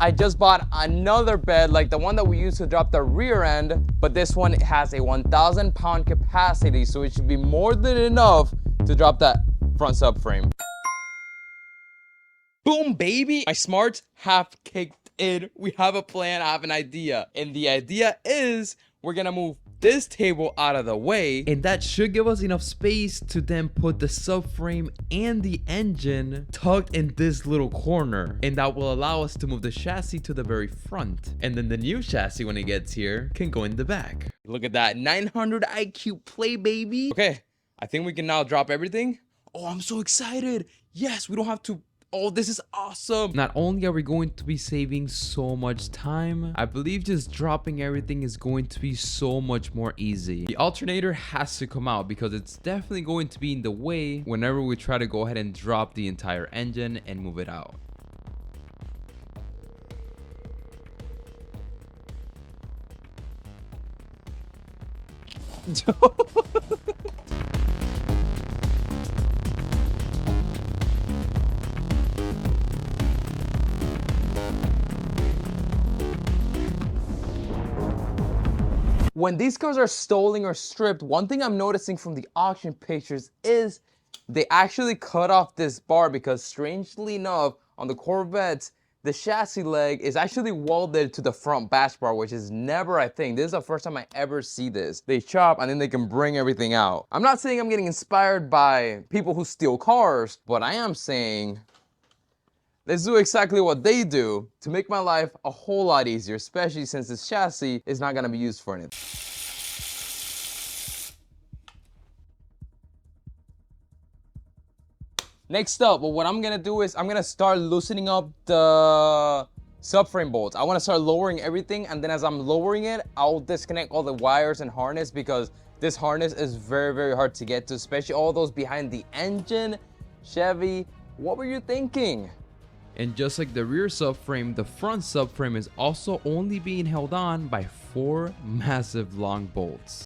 I just bought another bed like the one that we used to drop the rear end, but this one has a 1,000 pound capacity, so it should be more than enough to drop that front subframe. Boom, baby! My smarts have kicked in. We have a plan, I have an idea. And the idea is we're gonna move this table out of the way, and that should give us enough space to then put the subframe and the engine tucked in this little corner, and that will allow us to move the chassis to the very front, and then the new chassis, when it gets here, can go in the back. Look at that 900 IQ play, baby. Okay, I think we can now drop everything. Oh, I'm so excited. Yes, we don't have to. Oh, this is awesome. Not only are we going to be saving so much time, I believe just dropping everything is going to be so much more easy. The alternator has to come out because it's definitely going to be in the way whenever we try to go ahead and drop the entire engine and move it out. When these cars are stolen or stripped, one thing I'm noticing from the auction pictures is they actually cut off this bar because strangely enough, on the Corvettes, the chassis leg is actually welded to the front bash bar, which is never a thing. This is the first time I ever see this. They chop and then they can bring everything out. I'm not saying I'm getting inspired by people who steal cars, but I am saying let's do exactly what they do to make my life a whole lot easier, especially since this chassis is not gonna be used for anything. Next up, what I'm gonna do is I'm gonna start loosening up the subframe bolts. I wanna start lowering everything, and then as I'm lowering it, I'll disconnect all the wires and harness because this harness is very, very hard to get to, especially all those behind the engine. Chevy, what were you thinking? And just like the rear subframe, the front subframe is also only being held on by 4 massive long bolts.